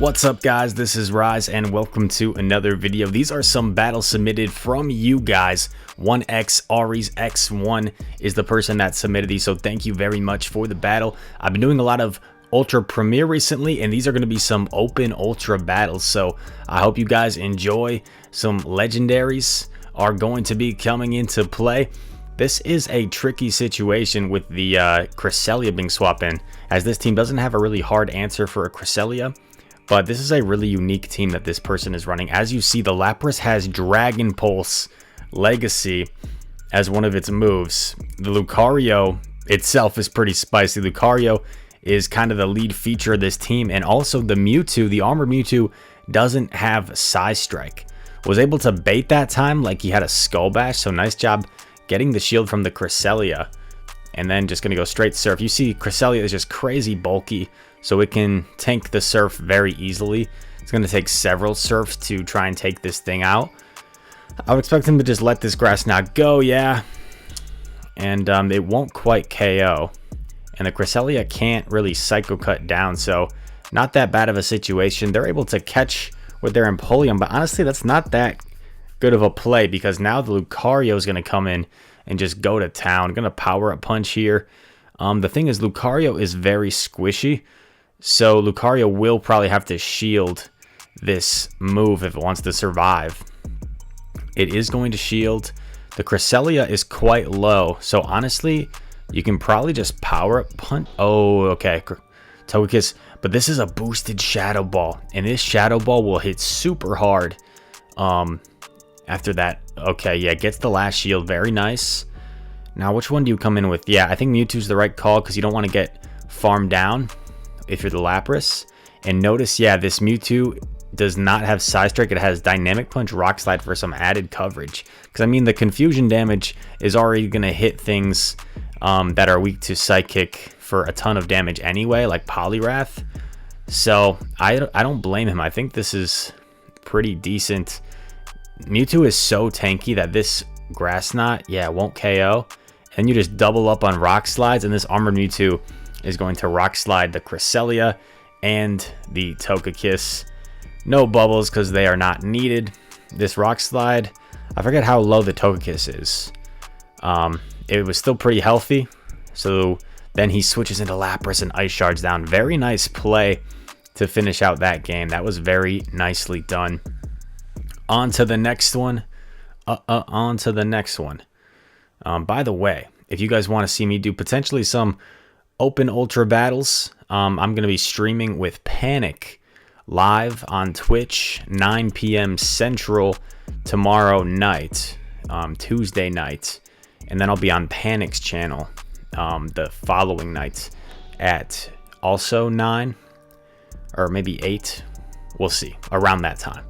What's up guys, this is Rise and welcome to another video. These are some battles submitted from you guys. 1X Aries X1 is the person that submitted these, so thank you very much for the battle. I've been doing a lot of Ultra Premier recently, and these are going to be some open Ultra battles, so I hope you guys enjoy. Some Legendaries are going to be coming into play. This is a tricky situation with the Cresselia being swapped in, as this team doesn't have a really hard answer for a Cresselia. But this is a really unique team that this person is running. As you see, the Lapras has Dragon Pulse Legacy as one of its moves. The Lucario itself is pretty spicy. Lucario is kind of the lead feature of this team. And also the Mewtwo, the Armored Mewtwo, doesn't have Psy Strike. Was able to bait that time like he had a Skull Bash. So nice job getting the shield from the Cresselia. And then just going to go straight Surf. You see Cresselia is just crazy bulky, so it can tank the Surf very easily. It's going to take several Surfs to try and take this thing out. I would expect him to just let this Grass Knot go, yeah. And it won't quite KO. And the Cresselia can't really Psycho Cut down, so not that bad of a situation. They're able to catch with their Empoleon, but honestly, that's not that good of a play, because now the Lucario is going to come in and just go to town. Going to Power Up Punch here. The thing is, Lucario is very squishy, so Lucario will probably have to shield this move if it wants to survive. It is going to shield. The Cresselia is quite low, so honestly, you can probably just Power Up Punch. Oh, okay. Togekiss. But this is a boosted Shadow Ball, and this Shadow Ball will hit super hard after that. Okay, yeah, gets the last shield. Very nice. Now, which one do you come in with? Yeah, I think Mewtwo's the right call, because you don't want to get farmed down if you're the Lapras. And notice, yeah, this Mewtwo does not have Psy Strike. It has Dynamic Punch, Rock Slide for some added coverage. Because, I mean, the confusion damage is already going to hit things that are weak to Psychic for a ton of damage anyway, like Poliwrath. So, I don't blame him. I think this is pretty decent. Mewtwo is so tanky that this Grass Knot, yeah, won't KO. And you just double up on Rock Slides, and this Armored Mewtwo is going to Rock Slide the Cresselia and the Togekiss. No bubbles because they are not needed. This Rock Slide, I forget how low the Togekiss is. It was still pretty healthy. So then he switches into Lapras and Ice Shards down. Very nice play to finish out that game. That was very nicely done. On to the next one. On to the next one. By the way, if you guys want to see me do potentially some open Ultra battles, I'm going to be streaming with Panic live on Twitch, 9 p.m. Central tomorrow night, Tuesday night. And then I'll be on Panic's channel the following night at also 9 or maybe 8. We'll see, around that time.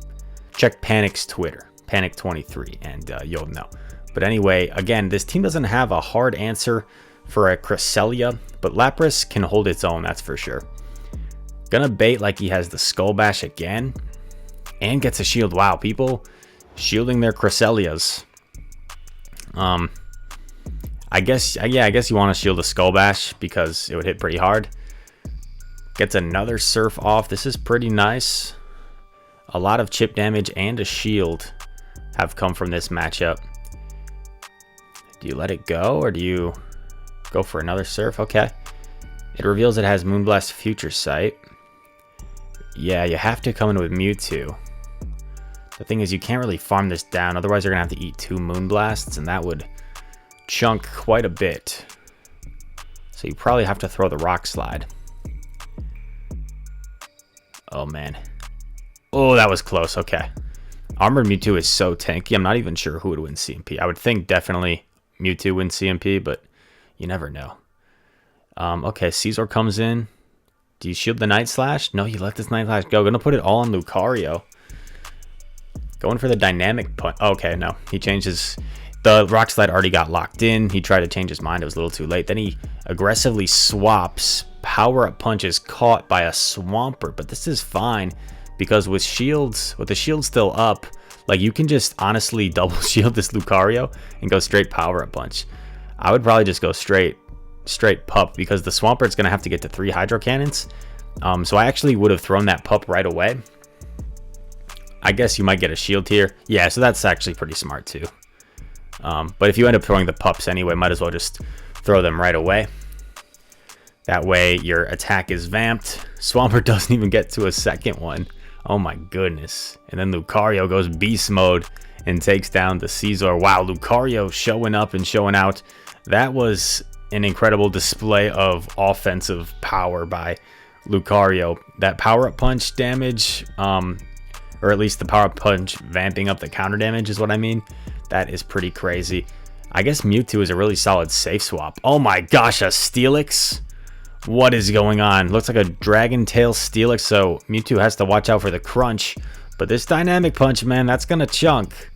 Check Panic's Twitter, Panic23, and you'll know. But anyway, again, this team doesn't have a hard answer for a Cresselia, but Lapras can hold its own, that's for sure. Gonna bait like he has the Skull Bash again, and gets a shield. Wow, people shielding their Cresselias. I guess you want to shield a Skull Bash because it would hit pretty hard. Gets another Surf off. This is pretty nice. A lot of chip damage and a shield have come from this matchup. Do you let it go, or do you go for another Surf? Okay. It reveals it has Moonblast Future Sight. Yeah, you have to come in with Mewtwo. The thing is, you can't really farm this down, otherwise you're going to have to eat 2 Moonblasts, and that would chunk quite a bit. So you probably have to throw the Rock Slide. Oh, man. Oh, that was close. Okay. Armored Mewtwo is so tanky. I'm not even sure who would win CMP. I would think definitely Mewtwo wins CMP, but you never know. Okay, Caesar comes in. Do you shield the Night Slash? No, you let this Night Slash go. Gonna put it all on Lucario. Going for the Dynamic Punch. Okay, no. He changes. The Rock Slide already got locked in. He tried to change his mind. It was a little too late. Then he aggressively swaps. Power Up Punch is caught by a Swampert, but this is fine. Because with the shield still up, like, you can just honestly double shield this Lucario and go straight Power Up Punch. I would probably just go straight pup, because the Swampert's going to have to get to 3 Hydro Cannons. So I actually would have thrown that pup right away. I guess you might get a shield here. Yeah, so that's actually pretty smart too. But if you end up throwing the pups anyway, might as well just throw them right away. That way your attack is vamped. Swampert doesn't even get to a second one. Oh my goodness. And then Lucario goes beast mode and takes down the Scizor. Wow, Lucario showing up and showing out. That was an incredible display of offensive power by Lucario. That power-up punch damage, or at least the power-up punch vamping up the counter damage is what I mean. That is pretty crazy. I guess Mewtwo is a really solid safe swap. Oh my gosh, a Steelix? What is going on? Looks like a Dragon Tail Steelix, so Mewtwo has to watch out for the crunch. But this Dynamic Punch, man, that's going to chunk.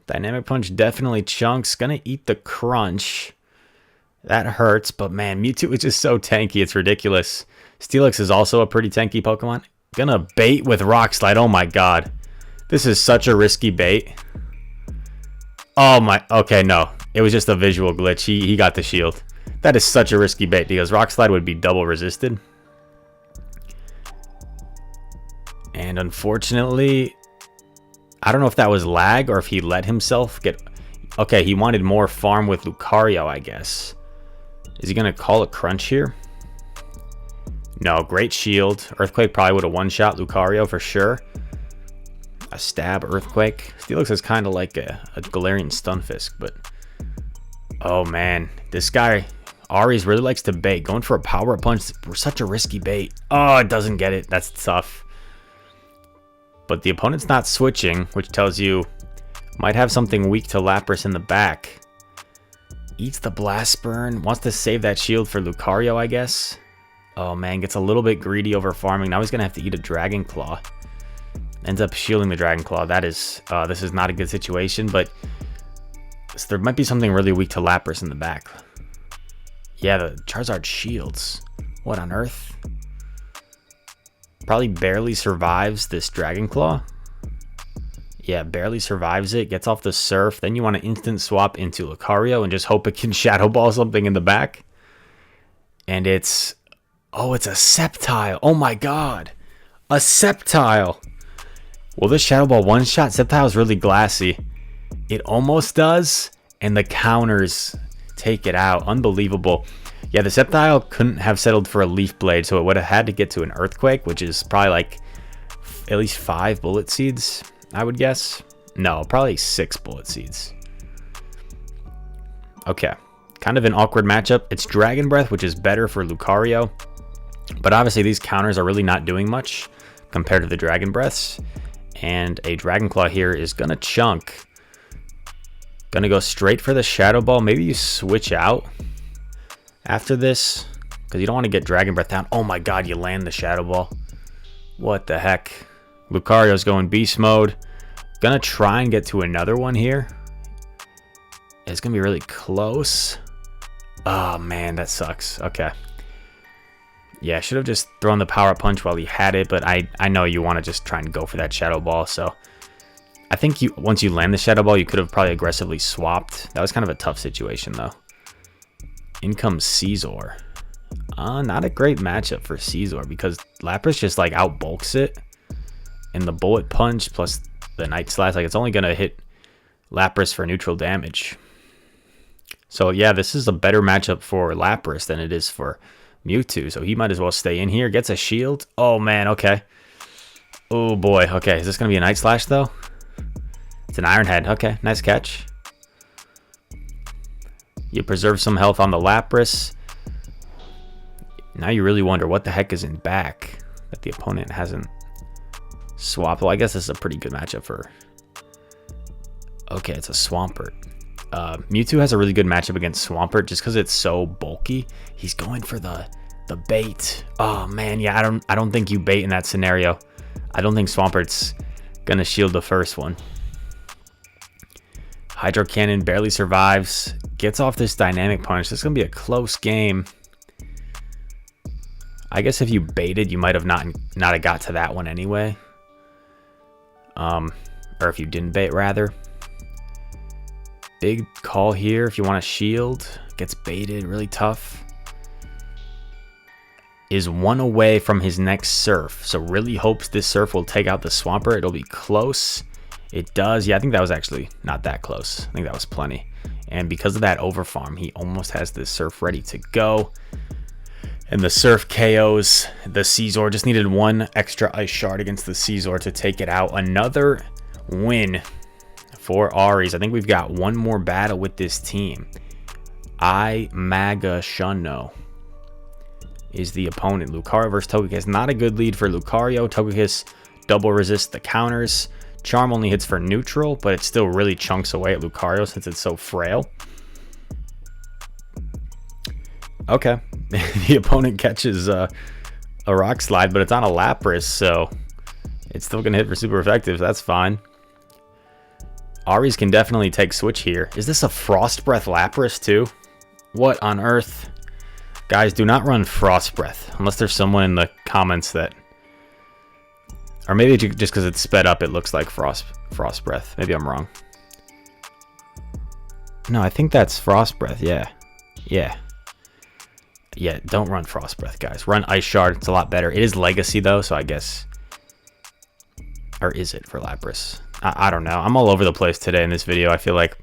Dynamic Punch definitely chunks. Going to eat the crunch. That hurts, but man, Mewtwo is just so tanky. It's ridiculous. Steelix is also a pretty tanky Pokemon. Gonna bait with Rock Slide. Oh my god. This is such a risky bait. Oh my... Okay, no. It was just a visual glitch. He got the shield. That is such a risky bait because Rock Slide would be double resisted. And unfortunately, I don't know if that was lag or if he let himself get... Okay, he wanted more farm with Lucario, I guess. Is he going to call a crunch here? No, great shield. Earthquake probably would have one-shot Lucario for sure. A stab Earthquake. Steelix is kind of like a Galarian Stunfisk, but... Oh, man. This guy, Aries, really likes to bait. Going for a power-up punch. We're such a risky bait. Oh, it doesn't get it. That's tough. But the opponent's not switching, which tells you might have something weak to Lapras in the back. Eats the Blast Burn. Wants to save that shield for Lucario, I guess. Oh, man. Gets a little bit greedy over farming. Now he's going to have to eat a Dragon Claw. Ends up shielding the Dragon Claw. That is, this is not a good situation, but there might be something really weak to Lapras in the back. Yeah, the Charizard shields. What on earth? Probably barely survives this Dragon Claw. Yeah, barely survives it. Gets off the Surf. Then you want to instant swap into Lucario and just hope it can Shadow Ball something in the back. And it's... Oh, it's a Sceptile. Oh my god. A Sceptile. Will this Shadow Ball one-shot? Sceptile is really glassy. It almost does. And the counters take it out. Unbelievable. Yeah, the Sceptile couldn't have settled for a Leaf Blade, so it would have had to get to an Earthquake, which is probably like at least 5 Bullet Seeds, I would guess. No, probably 6 Bullet Seeds. Okay. Kind of an awkward matchup. It's Dragon Breath, which is better for Lucario. But obviously these counters are really not doing much compared to the Dragon Breaths. And a Dragon Claw here is going to chunk. Going to go straight for the Shadow Ball. Maybe you switch out after this, because you don't want to get Dragon Breath down. Oh my god, you land the Shadow Ball. What the heck? Lucario's going Beast Mode. Gonna try and get to another one here. It's gonna be really close. Oh man, that sucks. Okay. Yeah, I should have just thrown the Power Up Punch while he had it, but I know you want to just try and go for that Shadow Ball, so... I think once you land the Shadow Ball, you could have probably aggressively swapped. That was kind of a tough situation, though. In comes Scizor. Not a great matchup for Scizor because Lapras just like outbulks it. And the Bullet Punch plus the Night Slash, like it's only going to hit Lapras for neutral damage. So yeah, this is a better matchup for Lapras than it is for Mewtwo. So he might as well stay in here. Gets a shield. Oh man, okay. Oh boy, okay. Is this going to be a Night Slash though? It's an Iron Head. Okay, nice catch. You preserve some health on the Lapras. Now you really wonder what the heck is in back that the opponent hasn't swapped. Well, I guess this is a pretty good matchup for... Okay, it's a Swampert. Mewtwo has a really good matchup against Swampert just because it's so bulky. He's going for the bait. Oh man, yeah, I don't think you bait in that scenario. I don't think Swampert's gonna shield the first one. Hydro Cannon barely survives. Gets off this Dynamic Punch. This is going to be a close game. I guess if you baited, you might have not have got to that one anyway. Or if you didn't bait, rather. Big call here if you want to shield. Gets baited. Really tough. is 1 away from his next Surf. So really hopes this Surf will take out the Swampert. It'll be close. It does. Yeah, I think that was actually not that close. I think that was plenty. And because of that overfarm, he almost has this Surf ready to go. And the Surf KOs the Scizor. Just needed 1 extra Ice Shard against the Scizor to take it out. Another win for Aries. I think we've got 1 more battle with this team. Maga Shunno is the opponent. Lucario versus Togekiss. Not a good lead for Lucario. Togekiss double resists the counters. Charm only hits for neutral, but it still really chunks away at Lucario since it's so frail. Okay. The opponent catches a Rock Slide, but it's on a Lapras, so it's still going to hit for super effective. So that's fine. Aries can definitely take switch here. Is this a Frost Breath Lapras too? What on earth? Guys, do not run Frost Breath unless there's someone in the comments that... Or maybe just because it's sped up, it looks like Frost Breath. Maybe I'm wrong. No, I think that's Frost Breath. Yeah. Yeah, don't run Frost Breath, guys. Run Ice Shard. It's a lot better. It is Legacy, though, so I guess... Or is it for Lapras? I don't know. I'm all over the place today in this video, I feel like.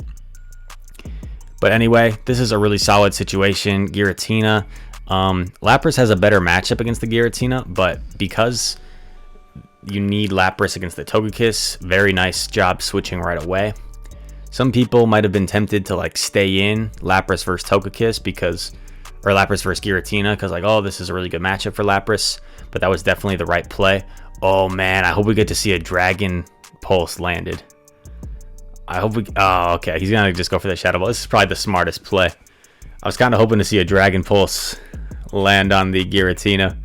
But anyway, this is a really solid situation. Giratina. Lapras has a better matchup against the Giratina, but because you need Lapras against the Togekiss, very nice job switching right away. Some people might have been tempted to like stay in Lapras versus Togekiss because... Or Lapras versus Giratina, because like, oh, this is a really good matchup for Lapras. But that was definitely the right play. Oh, man, I hope we get to see a Dragon Pulse landed. I hope we... Oh, okay, he's going to just go for the Shadow Ball. This is probably the smartest play. I was kind of hoping to see a Dragon Pulse land on the Giratina.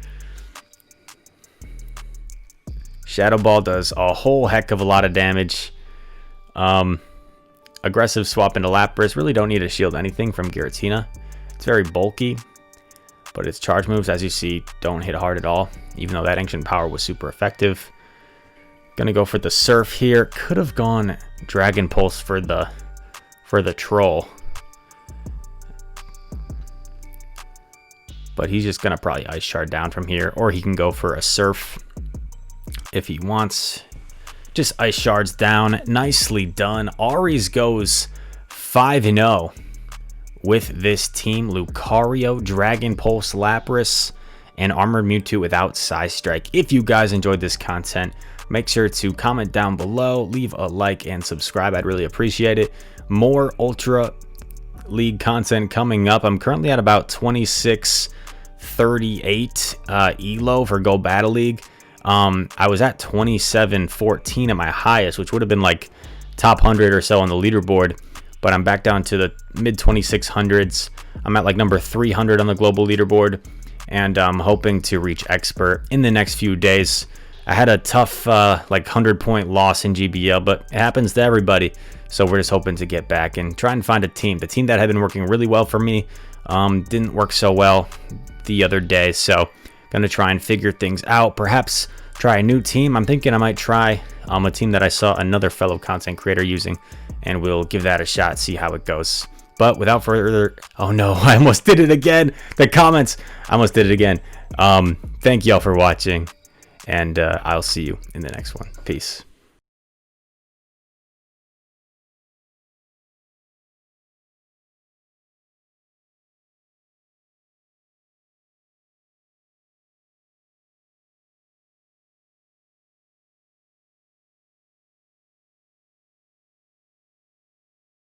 Shadow Ball does a whole heck of a lot of damage. Aggressive swap into Lapras. Really don't need to shield anything from Giratina. It's very bulky, but its charge moves, as you see, don't hit hard at all, even though that Ancient Power was super effective. Gonna go for the Surf here. Could have gone Dragon Pulse for the Troll. But he's just gonna probably Ice Shard down from here, or he can go for a Surf if he wants. Just Ice Shards down. Nicely done. Aries goes 5-0. With this team. Lucario, Dragon Pulse, Lapras, and Armored Mewtwo without Size Strike. If you guys enjoyed this content, make sure to comment down below, leave a like, and subscribe. I'd really appreciate it. More Ultra League content coming up. I'm currently at about 2638 ELO for Go Battle League. I was at 2714 at my highest, which would have been like top 100 or so on the leaderboard. But I'm back down to the mid 2600s. I'm at like number 300 on the global leaderboard, and I'm hoping to reach expert in the next few days. I had a tough like 100-point loss in GBL, but it happens to everybody. So we're just hoping to get back and try and find a team. The team that had been working really well for me didn't work so well the other day. So gonna try and figure things out. Perhaps try a new team. I'm thinking I might try a team that I saw another fellow content creator using, and we'll give that a shot, see how it goes. But without further... Oh no, I almost did it again. The comments, I almost did it again. Thank y'all for watching, and I'll see you in the next one. Peace.